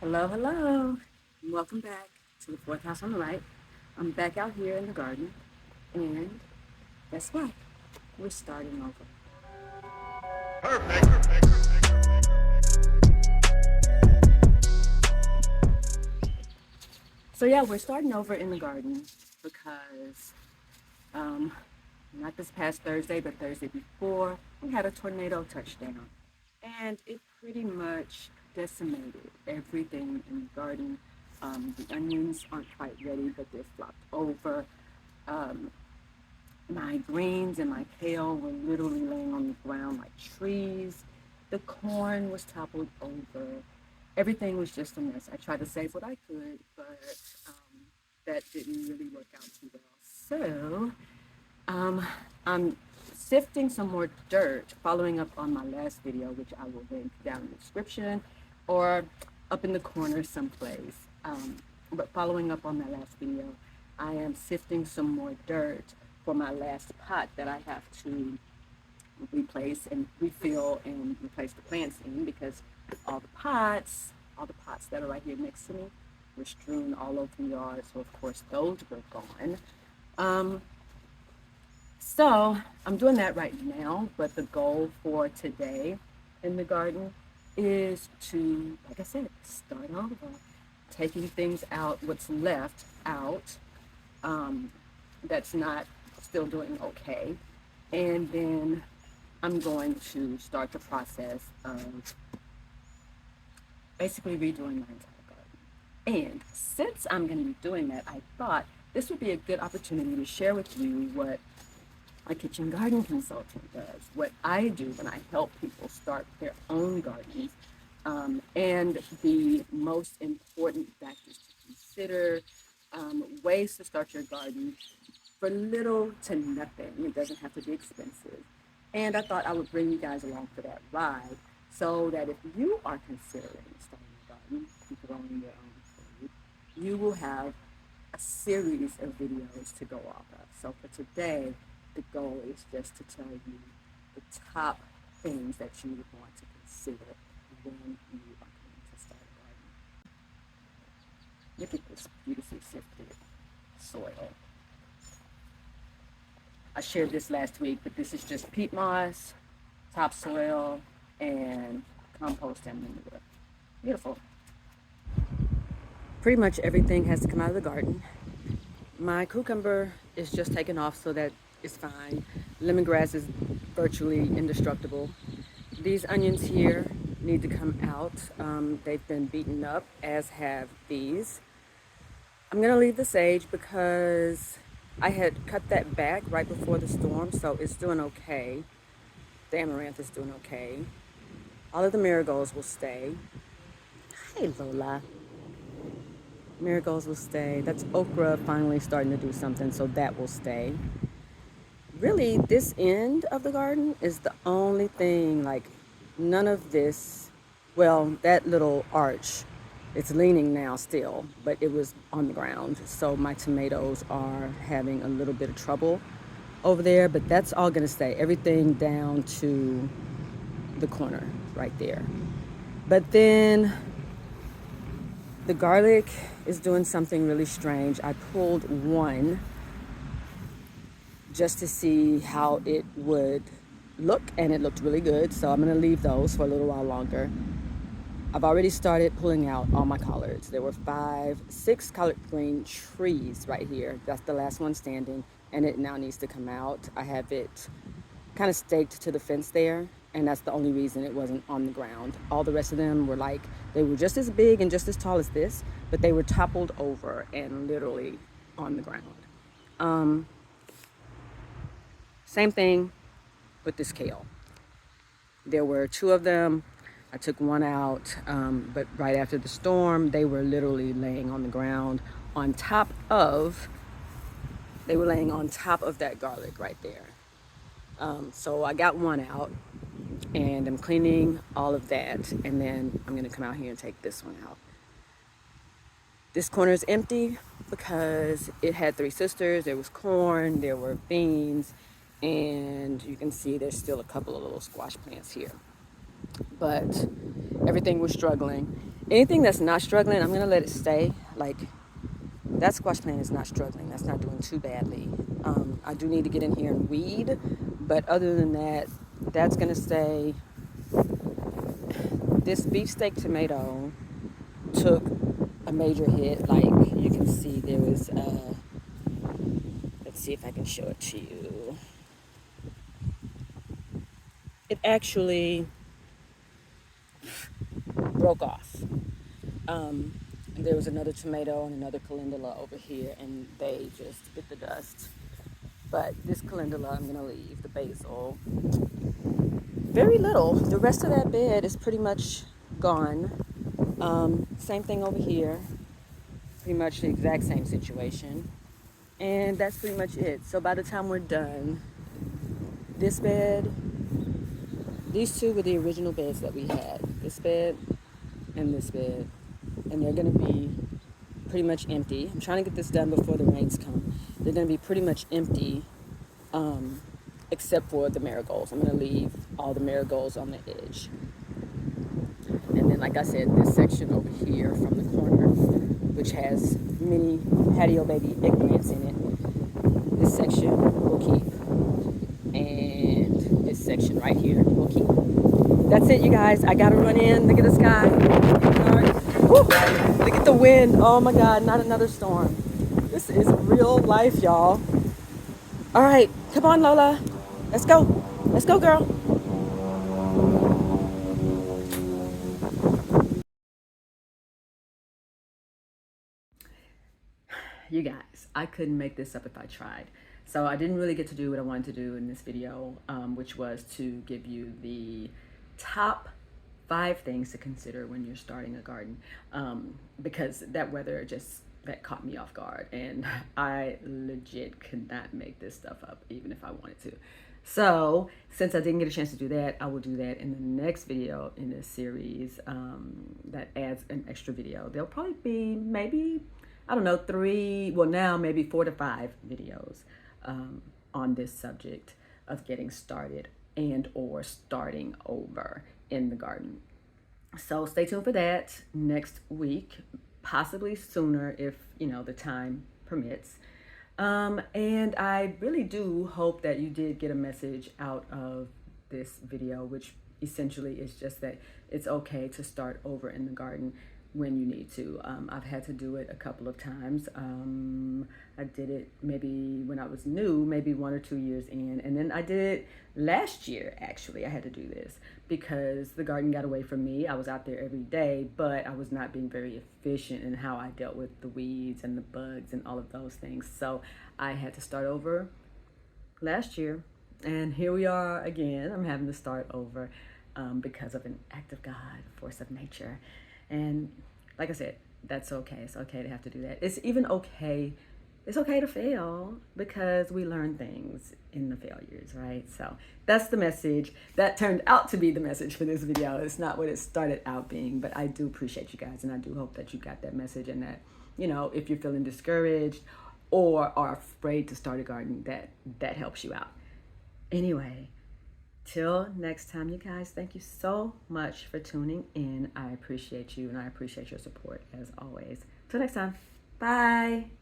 Hello, hello. Welcome back to the fourth house on the right. I'm back out here in the garden, and guess what? We're starting over. So yeah, we're starting over in the garden because um, not this past Thursday, but Thursday before, we had a tornado touchdown, and it pretty much decimated everything in the garden. The onions aren't quite ready, but they're flopped over. Um, my greens and my kale were literally laying on the ground like trees. The corn was toppled over. Everything was just a mess. I tried to save what I could, but that didn't really work out too well. So I'm sifting some more dirt, following up on my last video, which I will link down in the description or up in the corner someplace. But following up on that last video, I am sifting some more dirt for my last pot that I have to replace and refill and replace the plants in because all the pots that are right here next to me were strewn all over the yard. So of course those were gone. Um, so I'm doing that right now, but the goal for today in the garden is to, like I said, start over, taking things out, what's left out, um, that's not still doing okay. And then I'm going to start the process of basically redoing my entire garden. And since I'm going to be doing that, I thought this would be a good opportunity to share with you what a kitchen garden consultant does, what I do when I help people start their own gardens, and the most important factors to consider, ways to start your garden for little to nothing. It doesn't have to be expensive. And I thought I would bring you guys along for that ride so that if you are considering starting a garden and growing your own food, you will have a series of videos to go off of. So for today, the goal is just to tell you the top things that you would want to consider when you are going to start a garden. Look at this beautifully sifted soil. I shared this last week, but this is just peat moss, topsoil, and compost and manure. Beautiful. Pretty much everything has to come out of the garden. My cucumber is just taken off, so that is fine. Lemongrass is virtually indestructible. These onions here need to come out. They've been beaten up, as have these. I'm gonna leave the sage because I had cut that back right before the storm, so it's doing okay. The amaranth is doing okay. All of the marigolds will stay. Hey Lola. Marigolds will stay. That's okra finally starting to do something, so that will stay. Really, this end of the garden is the only thing, like none of this, well, that little arch, it's leaning now still, but it was on the ground. So my tomatoes are having a little bit of trouble over there, but that's all gonna stay. Everything down to the corner right there. But then the garlic is doing something really strange. I pulled one just to see how it would look, and it looked really good. So I'm gonna leave those for a little while longer. I've already started pulling out all my collards. There were 6 collard green trees right here. That's the last one standing, and it now needs to come out. I have it kind of staked to the fence there, and that's the only reason it wasn't on the ground. All the rest of them were like, they were just as big and just as tall as this, but they were toppled over and literally on the ground. Same thing with this kale. There were 2 of them. I took one out, but right after the storm, they were literally laying on the ground on top of, they were laying on top of that garlic right there. So I got one out, and I'm cleaning all of that, and then I'm gonna come out here and take this one out. This corner is empty because it had 3 sisters. There was corn, there were beans, and you can see there's still a couple of little squash plants here. But everything was struggling, anything that's not struggling, I'm going to let it stay. Like, that squash plant is not struggling. That's not doing too badly. I do need to get in here and weed, but other than that, that's going to stay. This beefsteak tomato took a major hit. Like, you can see there was, let's see if I can show it to you. It actually broke off. There was another tomato and another calendula over here, and they just bit the dust. But this calendula, I'm gonna leave. The basil, very little. The rest of that bed is pretty much gone. Same thing over here. Pretty much the exact same situation. And that's pretty much it. So by the time we're done, this bed, these two were the original beds that we had. This bed and this bed. And they're gonna be pretty much empty. I'm trying to get this done before the rains come. They're gonna be pretty much empty, except for the marigolds. I'm gonna leave all the marigolds on the edge. And then, like I said, this section over here from the corner, which has many patio baby eggplants in it, this section will keep. And this section right here will keep. That's it, you guys. I gotta run in. Look at the sky. Woo! Look at the wind. Oh my God, not another storm. This is real life, y'all. All right, come on, Lola. Let's go. Let's go, girl. You guys, I couldn't make this up if I tried. So I didn't really get to do what I wanted to do in this video, which was to give you the top 5 things to consider when you're starting a garden, because that weather just that caught me off guard, and I legit could not make this stuff up even if I wanted to. So since I didn't get a chance to do that, I will do that in the next video in this series, that adds an extra video. There'll probably be maybe, I don't know, 3, well now maybe 4 to 5 videos on this subject of getting started and or starting over in the garden. So stay tuned for that next week, possibly sooner if, you know, the time permits. And I really do hope that you did get a message out of this video, which essentially is just that it's okay to start over in the garden when you need to. I've had to do it a couple of times. I did it maybe when I was new, maybe 1 or 2 years in, and then I did it last year. Actually, I had to do this because the garden got away from me. I was out there every day, but I was not being very efficient in how I dealt with the weeds and the bugs and all of those things. So I had to start over last year, and here we are again. I'm having to start over because of an act of God, force of nature. And like I said, that's okay. It's okay to have to do that. It's even okay. It's okay to fail because we learn things in the failures, right? So that's the message. That turned out to be the message for this video. It's not what it started out being, but I do appreciate you guys, and I do hope that you got that message, and that, you know, if you're feeling discouraged or are afraid to start a garden, that helps you out. Anyway, till next time, you guys, thank you so much for tuning in. I appreciate you, and I appreciate your support as always. Till next time, bye.